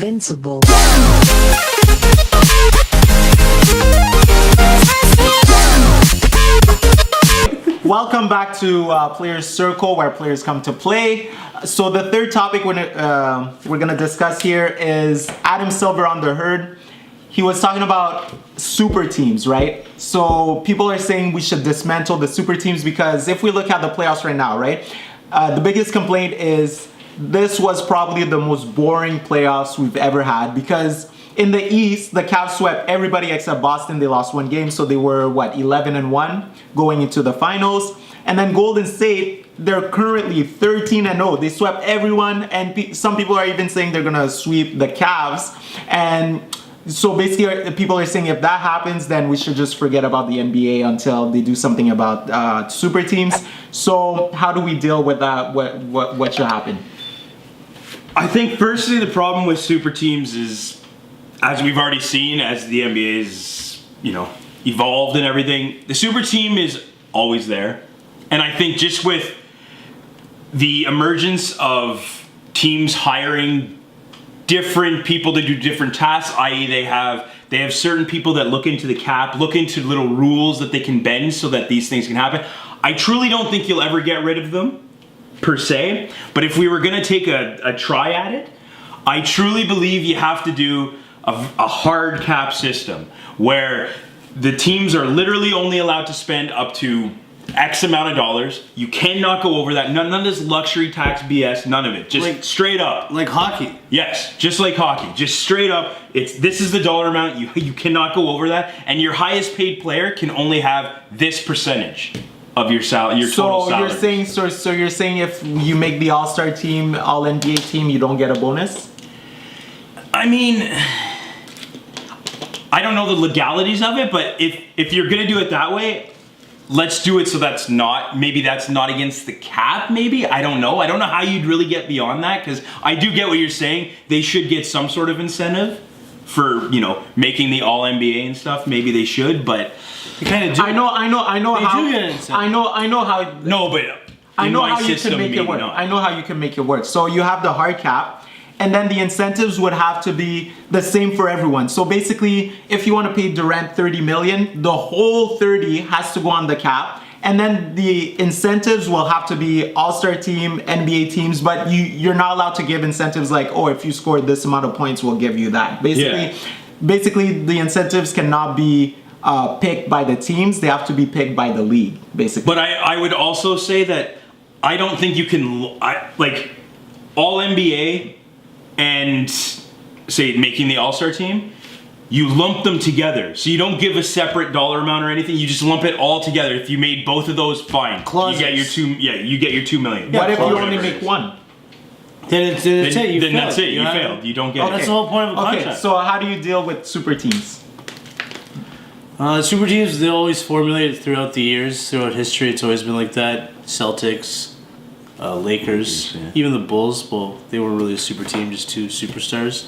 invincible. Welcome back to Players Circle, where players come to play. So the third topic we're gonna discuss here is Adam Silver on the herd. He was talking about super teams, right? So people are saying we should dismantle the super teams because if we look at the playoffs right now, right? The biggest complaint is this was probably the most boring playoffs we've ever had because in the East, the Cavs swept everybody except Boston. They lost one game, so they were, what, 11-1 going into the finals. And then Golden State, they're currently 13-0. They swept everyone, and some people are even saying they're going to sweep the Cavs. And so basically, people are saying if that happens, then we should just forget about the NBA until they do something about super teams. So how do we deal with that? What should happen? I think firstly, the problem with super teams is, as we've already seen, as the NBA is, evolved and everything, the super team is always there. And I think just with the emergence of teams hiring different people to do different tasks, i.e. they have certain people that look into the cap, look into little rules that they can bend so that these things can happen. I truly don't think you'll ever get rid of them, per se. But if we were going to take a try at it, I truly believe you have to do a hard cap system where the teams are literally only allowed to spend up to X amount of dollars. You cannot go over that. None of this luxury tax BS, none of it. Just straight up. Like hockey. Yes, just like hockey. Just straight up, this is the dollar amount. You cannot go over that. And your highest paid player can only have this percentage of your salary, your total salary. So you're saying if you make the All-Star team, All-NBA team, you don't get a bonus? I mean, I don't know the legalities of it, but if you're gonna do it that way, let's do it so that's not against the cap, maybe? I don't know how you'd really get beyond that, because I do get what you're saying. They should get some sort of incentive for, making the All-NBA and stuff. Maybe they should, but you kind of do. I know how. Do get an incentive. I know how. No, but I know how you can make it work. I know how you can make it work. So you have the hard cap, and then the incentives would have to be the same for everyone. So basically, if you want to pay Durant $30 million, the whole 30 has to go on the cap. And then the incentives will have to be All-Star team, NBA teams, but you're not allowed to give incentives like, oh, if you scored this amount of points, we'll give you that. Basically, the incentives cannot be picked by the teams. They have to be picked by the league, basically. But I would also say that I don't think you can, All NBA and say making the All-Star team, you lump them together. So you don't give a separate dollar amount or anything. You just lump it all together. If you made both of those, fine. Clauses. You get your $2 million. What if you only make one? Then that's it. You failed. You don't get it. That's the whole point of a contract. Okay, so how do you deal with super teams? Super teams, they always formulate it throughout the years. Throughout history, it's always been like that. Celtics, Lakers, even the Bulls. Well, they were really a super team, just two superstars.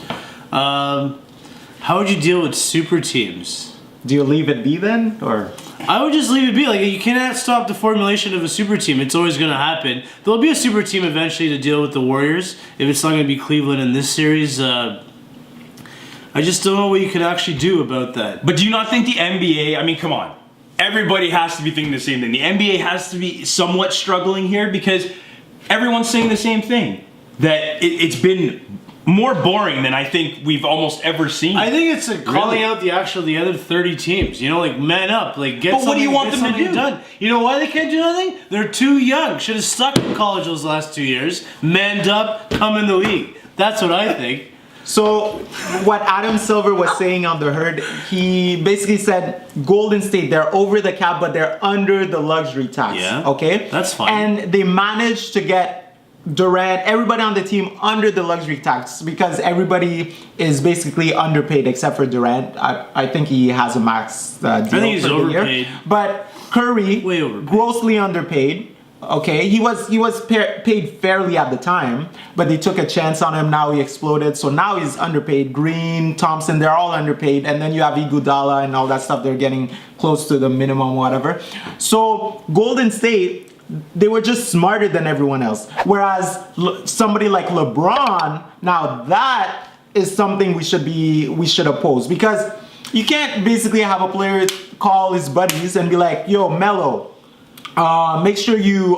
How would you deal with super teams? Do you leave it be then, or? I would just leave it be. You cannot stop the formulation of a super team. It's always going to happen. There'll be a super team eventually to deal with the Warriors. If it's not going to be Cleveland in this series, I just don't know what you can actually do about that. But do you not think the NBA, I mean, come on. Everybody has to be thinking the same thing. The NBA has to be somewhat struggling here because everyone's saying the same thing. That it's been more boring than I think we've almost ever seen. I think it's calling out the other 30 teams. Man up. Get but what do you want them to do? Done. You know why they can't do nothing? They're too young. Should have stuck in college those last 2 years. Manned up, come in the league. That's what I think. So what Adam Silver was saying on the herd, he basically said Golden State, they're over the cap, but they're under the luxury tax. Yeah. Okay? That's fine. And they managed to get Durant, everybody on the team under the luxury tax because everybody is basically underpaid except for Durant. I think he has a max deal. I think he's overpaid. But Curry, way overpaid. Grossly underpaid. Okay, he was paid fairly at the time, but they took a chance on him. Now he exploded, so now he's underpaid. Green, Thompson, they're all underpaid, and then you have Iguodala and all that stuff. They're getting close to the minimum, whatever. So Golden State, they were just smarter than everyone else. Whereas somebody like LeBron, now that is something we should oppose, because you can't basically have a player call his buddies and be like, yo, Melo, make sure you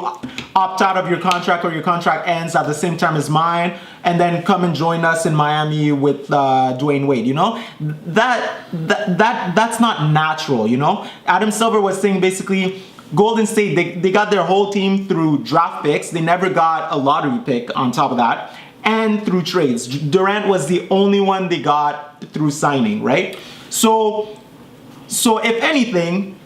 opt out of your contract or your contract ends at the same time as mine, and then come and join us in Miami with Dwayne Wade. You know, that's not natural. You know, Adam Silver was saying basically Golden State, they got their whole team through draft picks. They never got a lottery pick on top of that, and through trades. Durant was the only one they got through signing, right? So if anything,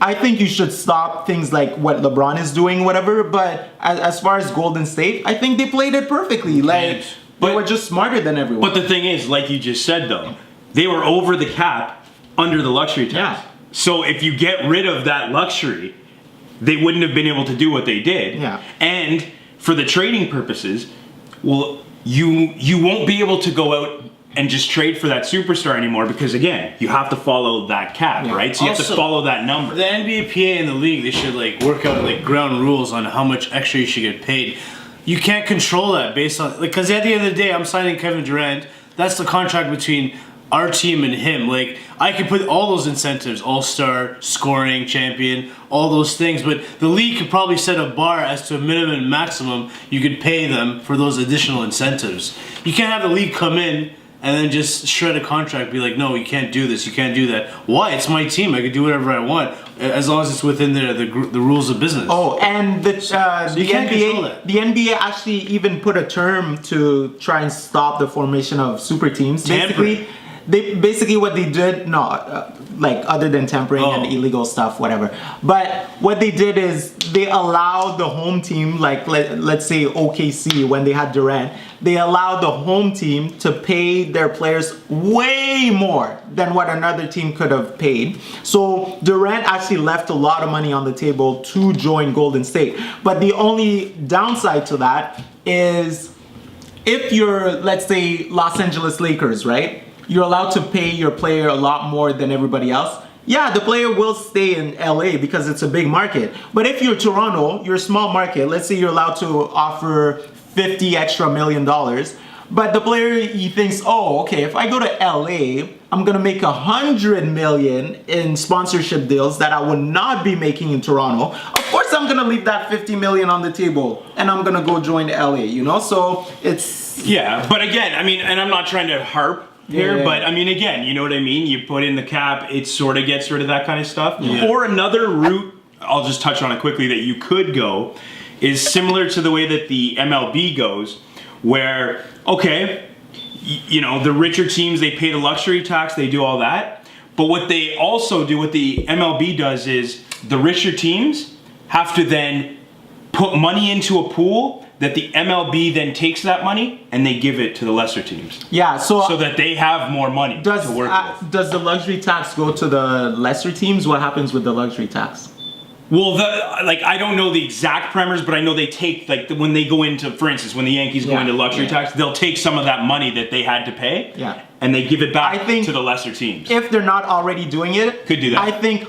I think you should stop things like what LeBron is doing, whatever. But as far as Golden State, I think they played it perfectly. Like, they were just smarter than everyone. But the thing is, like you just said, though, they were over the cap under the luxury tax. Yeah. So if you get rid of that luxury, they wouldn't have been able to do what they did. Yeah. And for the trading purposes, well, you won't be able to go out and just trade for that superstar anymore, because again, you have to follow that cap, right? So you have to follow that number. The NBAPA and the league, they should like work out like ground rules on how much extra you should get paid. You can't control that based on, like, because at the end of the day, I'm signing Kevin Durant. That's the contract between our team and him. Like, I could put all those incentives, all-star, scoring, champion, all those things, but the league could probably set a bar as to a minimum and maximum you could pay them for those additional incentives. You can't have the league come in and then just shred a contract, be like, no, you can't do this, you can't do that. Why? It's my team. I can do whatever I want, as long as it's within the rules of business. Oh, and the NBA actually even put a term to try and stop the formation of super teams. Tampering. Basically what they did, like other than tampering and illegal stuff, whatever. But what they did is they allowed the home team, like let's say OKC when they had Durant, they allowed the home team to pay their players way more than what another team could have paid. So Durant actually left a lot of money on the table to join Golden State. But the only downside to that is if you're, let's say, Los Angeles Lakers, right? You're allowed to pay your player a lot more than everybody else. Yeah, the player will stay in LA because it's a big market. But if you're Toronto, you're a small market, let's say you're allowed to offer $50 million extra. But the player, he thinks, oh, okay, if I go to LA, I'm gonna make $100 million in sponsorship deals that I would not be making in Toronto. Of course, I'm gonna leave that $50 million on the table and I'm gonna go join LA, you know? So it's... Yeah, but again, I mean, and I'm not trying to harp here, but I mean, again, you know what I mean? You put in the cap, it sort of gets rid of that kind of stuff. Yeah. Or another route, I'll just touch on it quickly, that you could go is similar to the way that the MLB goes, where, okay, you know, the richer teams, they pay the luxury tax, they do all that. But what they also do, what the MLB does is the richer teams have to then put money into a pool that the MLB then takes that money and they give it to the lesser teams. Yeah, so that they have more money to work with. Does the luxury tax go to the lesser teams? What happens with the luxury tax? Well, I don't know the exact parameters, but I know they take, when they go into, for instance, when the Yankees go into luxury tax, they'll take some of that money that they had to pay, and they give it back to the lesser teams. If they're not already doing it, could do that. I think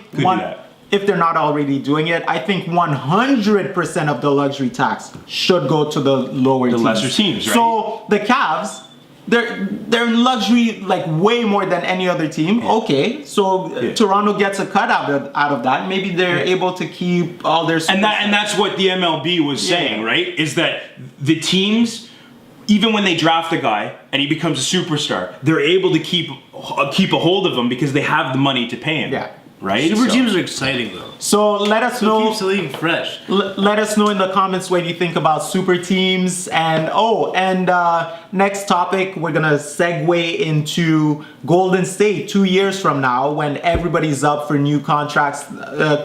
if they're not already doing it, I think 100% of the luxury tax should go to the lower teams. The lesser teams, right? So the Cavs, they're in luxury like way more than any other team. Yeah. Okay, so Toronto gets a cut out of that. Maybe they're able to keep all their and that's what the MLB was saying, right? Is that the teams, even when they draft a guy and he becomes a superstar, they're able to keep a hold of him because they have the money to pay him. Yeah. Right? Super teams are exciting though. So let us know. It keeps the league fresh. Let us know in the comments what you think about super teams. And next topic, we're gonna segue into Golden State 2 years from now when everybody's up for new contracts.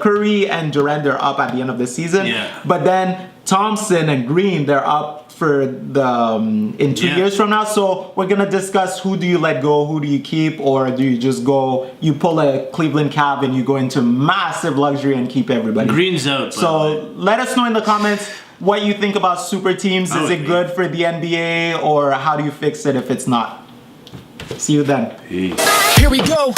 Curry and Durant, they're up at the end of the season. Yeah. But then Thompson and Green, they're up for the in 2 years from now. So we're gonna discuss who do you let go, who do you keep, or do you just you pull a Cleveland Cav and you go into massive luxury and keep everybody. Green's out. So let us know in the comments what you think about super teams. Is it good for the NBA, or how do you fix it if it's not? See you then. Peace. Here we go.